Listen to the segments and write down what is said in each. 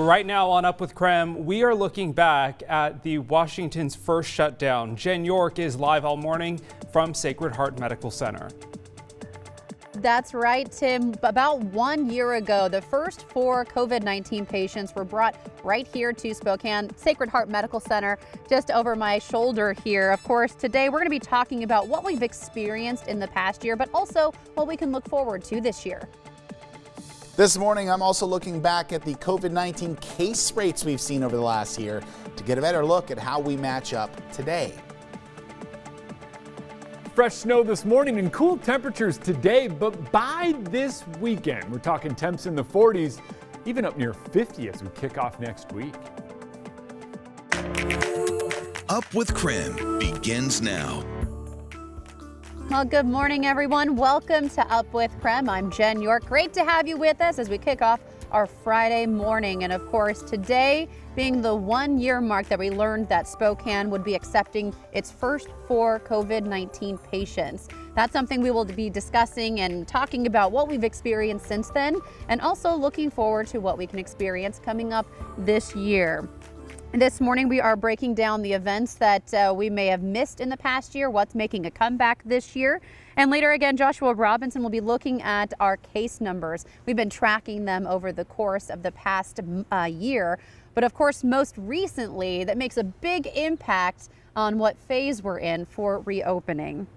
right now on Up with KREM, we are looking back at the Washington's first shutdown. Jen York is live all morning from Sacred Heart Medical Center. That's right, Tim. About 1 year ago, the first 4 COVID-19 patients were brought right here to Spokane, Sacred Heart Medical Center, just over my shoulder here. Of course, today we're going to be talking about what we've experienced in the past year, but also what we can look forward to this year. This morning, I'm also looking back at the COVID-19 case rates we've seen over the last year to get a better look at how we match up today. Fresh snow this morning and cool temperatures today, but by this weekend, we're talking temps in the 40s, even up near 50 as we kick off next week. Up with KREM begins now. Well, good morning, everyone. Welcome to Up with KREM. I'm Jen York. Great to have you with us as we kick off our Friday morning. And of course, today being the 1 year mark that we learned that Spokane would be accepting its first 4 COVID-19 patients. That's something we will be discussing and talking about what we've experienced since then, and also looking forward to what we can experience coming up this year. This morning, we are breaking down the events that we may have missed in the past year, what's making a comeback this year. And later again, Joshua Robinson will be looking at our case numbers. We've been tracking them over the course of the past year. But of course, most recently, that makes a big impact on what phase we're in for reopening.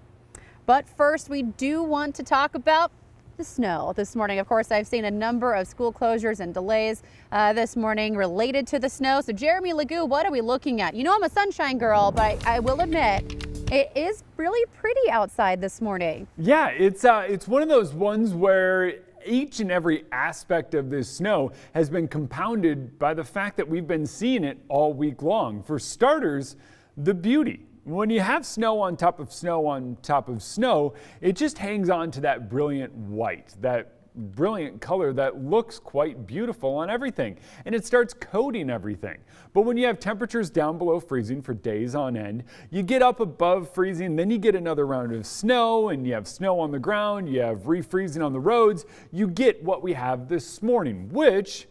But first, we do want to talk about the snow this morning. Of course, I've seen a number of school closures and delays this morning related to the snow. So Jeremy Legoo, what are we looking at? You know I'm a sunshine girl, but I will admit it is really pretty outside this morning. Yeah, it's one of those ones where each and every aspect of this snow has been compounded by the fact that we've been seeing it all week long. For starters, the beauty. When you have snow on top of snow on top of snow, it just hangs on to that brilliant white, that brilliant color that looks quite beautiful on everything, and it starts coating everything. But when you have temperatures down below freezing for days on end, you get up above freezing, then you get another round of snow, and you have snow on the ground, you have refreezing on the roads, you get what we have this morning, which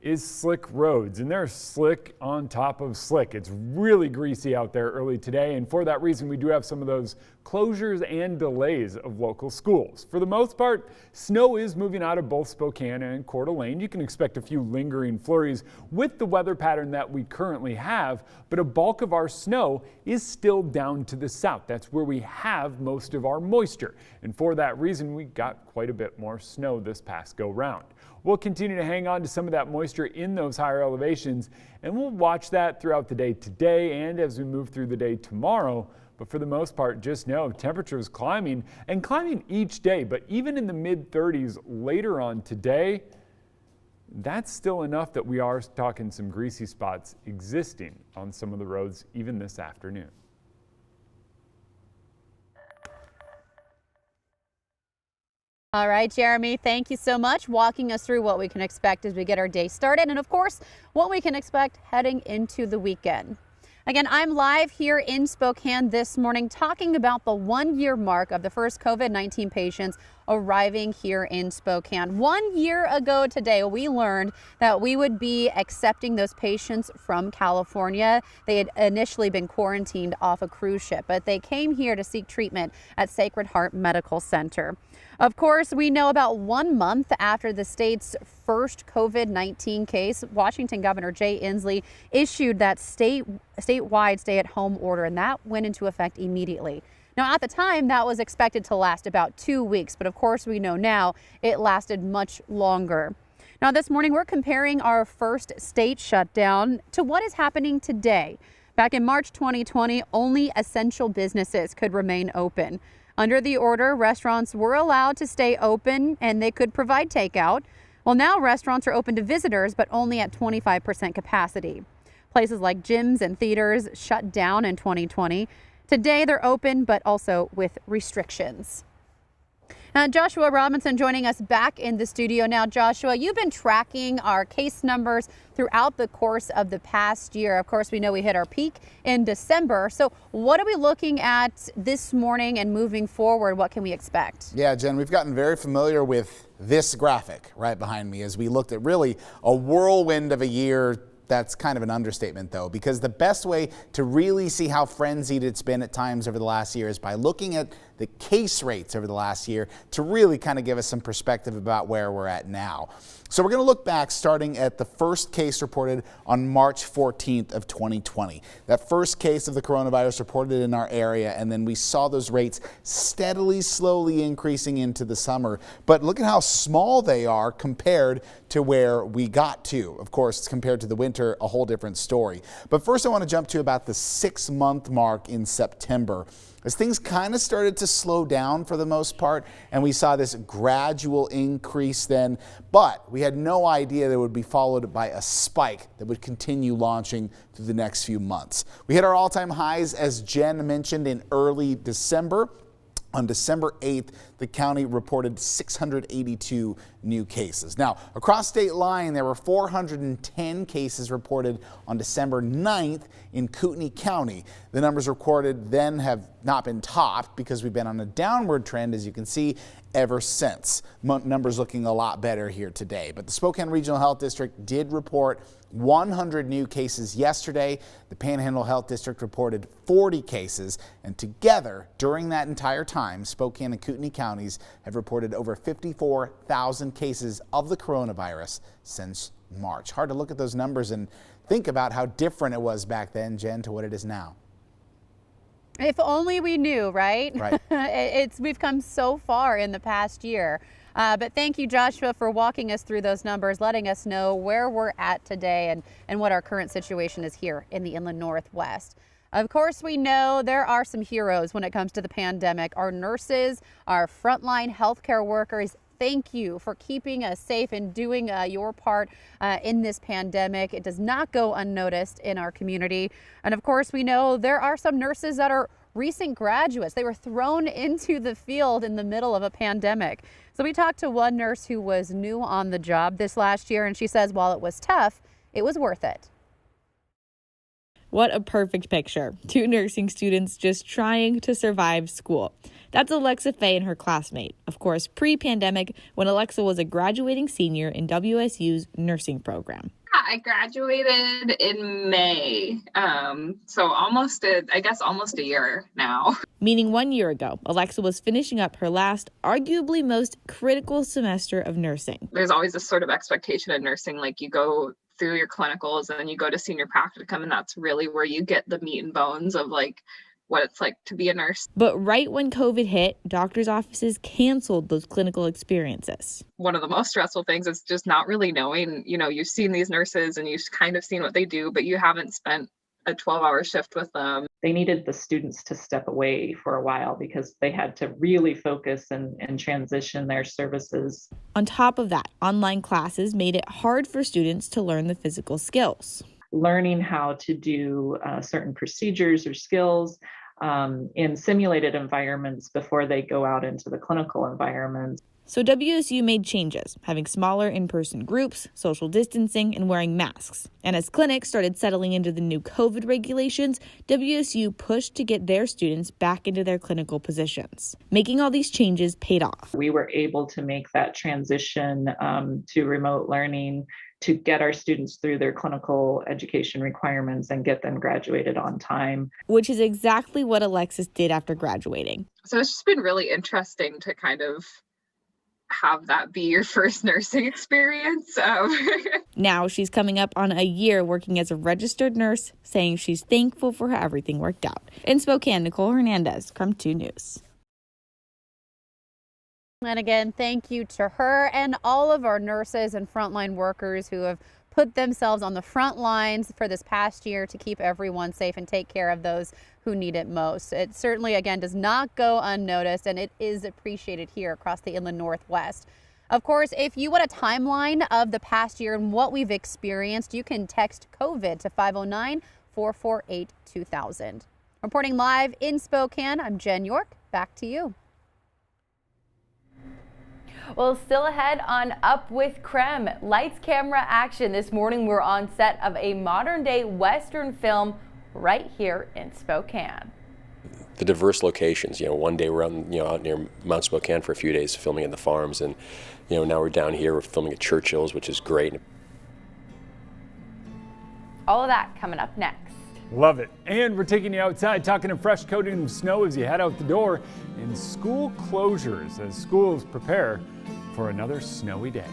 is slick roads, and they're slick on top of slick. It's really greasy out there early today, and for that reason we do have some of those closures and delays of local schools. For the most part, snow is moving out of both Spokane and Coeur d'Alene. You can expect a few lingering flurries with the weather pattern that we currently have, but a bulk of our snow is still down to the south. That's where we have most of our moisture, and for that reason we got quite a bit more snow this past go round. We'll continue to hang on to some of that moisture in those higher elevations, and we'll watch that throughout the day today and as we move through the day tomorrow. But for the most part, just know temperatures climbing and climbing each day, but even in the mid-30s later on today, that's still enough that we are talking some greasy spots existing on some of the roads even this afternoon. All right, Jeremy, thank you so much walking us through what we can expect as we get our day started, and of course, what we can expect heading into the weekend. Again, I'm live here in Spokane this morning talking about the 1 year mark of the first COVID-19 patients arriving here in Spokane. 1 year ago today, we learned that we would be accepting those patients from California. They had initially been quarantined off a cruise ship, but they came here to seek treatment at Sacred Heart Medical Center. Of course, we know about 1 month after the state's first COVID-19 case, Washington Governor Jay Inslee issued that statewide stay-at-home order, and that went into effect immediately. Now, at the time, that was expected to last about 2 weeks, but of course, we know now it lasted much longer. Now, this morning, we're comparing our first state shutdown to what is happening today. Back in March 2020, only essential businesses could remain open. Under the order, restaurants were allowed to stay open and they could provide takeout. Well, now restaurants are open to visitors, but only at 25% capacity. Places like gyms and theaters shut down in 2020. Today, they're open, but also with restrictions. Joshua Robinson joining us back in the studio now. Joshua, you've been tracking our case numbers throughout the course of the past year. Of course, we know we hit our peak in December. So what are we looking at this morning and moving forward? What can we expect? Yeah, Jen, we've gotten very familiar with this graphic right behind me as we looked at really a whirlwind of a year. That's kind of an understatement, though, because the best way to really see how frenzied it's been at times over the last year is by looking at the case rates over the last year to really kind of give us some perspective about where we're at now. So we're going to look back starting at the first case reported on March 14th of 2020. That first case of the coronavirus reported in our area, and then we saw those rates steadily, slowly increasing into the summer. But look at how small they are compared to where we got to. Of course, compared to the winter, a whole different story. But first I want to jump to about the 6-month mark in September, as things kind of started to slow down for the most part, and we saw this gradual increase then, but we had no idea that it would be followed by a spike that would continue launching through the next few months. We hit our all-time highs, as Jen mentioned, in early December. On December 8th, the county reported 682 new cases. Now, across state line, there were 410 cases reported on December 9th in Kootenai County. The numbers recorded then have not been topped because we've been on a downward trend, as you can see, ever since. Numbers looking a lot better here today. But the Spokane Regional Health District did report 100 new cases yesterday. The Panhandle Health District reported 40 cases, and together during that entire time, Spokane and Kootenai counties have reported over 54,000 cases of the coronavirus since March. Hard to look at those numbers and think about how different it was back then, Jen, to what it is now. If only we knew, right? Right. We've come so far in the past year. But thank you, Joshua, for walking us through those numbers, letting us know where we're at today and what our current situation is here in the Inland Northwest. Of course, we know there are some heroes when it comes to the pandemic. Our nurses, our frontline healthcare workers. Thank you for keeping us safe and doing your part in this pandemic. It does not go unnoticed in our community. And of course, we know there are some nurses that are recent graduates. They were thrown into the field in the middle of a pandemic. So we talked to one nurse who was new on the job this last year, and she says while it was tough, it was worth it. What a perfect picture. 2 nursing students just trying to survive school. That's Alexa Faye and her classmate. Of course, pre-pandemic, when Alexa was a graduating senior in WSU's nursing program. I graduated in May, so almost a year now. Meaning 1 year ago, Alexa was finishing up her last, arguably most critical semester of nursing. There's always this sort of expectation in nursing, like you go through your clinicals and then you go to senior practicum, and that's really where you get the meat and bones of like what it's like to be a nurse. But right when COVID hit, doctors' offices canceled those clinical experiences. One of the most stressful things is just not really knowing, you've seen these nurses and you've kind of seen what they do, but you haven't spent a 12-hour shift with them. They needed the students to step away for a while because they had to really focus and transition their services. On top of that, online classes made it hard for students to learn the physical skills. Learning how to do certain procedures or skills in simulated environments before they go out into the clinical environment. So WSU made changes, having smaller in-person groups, social distancing, and wearing masks. And as clinics started settling into the new COVID regulations, WSU pushed to get their students back into their clinical positions. Making all these changes paid off. We were able to make that transition to remote learning to get our students through their clinical education requirements and get them graduated on time. Which is exactly what Alexis did after graduating. So it's just been really interesting to kind of have that be your first nursing experience. Now she's coming up on a year working as a registered nurse, saying she's thankful for how everything worked out. In Spokane, Nicole Hernandez, KREM 2 News. And again, thank you to her and all of our nurses and frontline workers who have put themselves on the front lines for this past year to keep everyone safe and take care of those who need it most. It certainly, again, does not go unnoticed, and it is appreciated here across the Inland Northwest. Of course, if you want a timeline of the past year and what we've experienced, you can text COVID to 509-448-2000. Reporting live in Spokane, I'm Jen York. Back to you. Well, still ahead on Up with KREM. Lights, camera, action. This morning we're on set of a modern day Western film right here in Spokane. The diverse locations, one day we're out near Mount Spokane for a few days filming at the farms, and now we're down here, we're filming at Churchill's, which is great. All of that coming up next. Love it. And we're taking you outside, talking a fresh coating of snow as you head out the door, and school closures as schools prepare for another snowy day.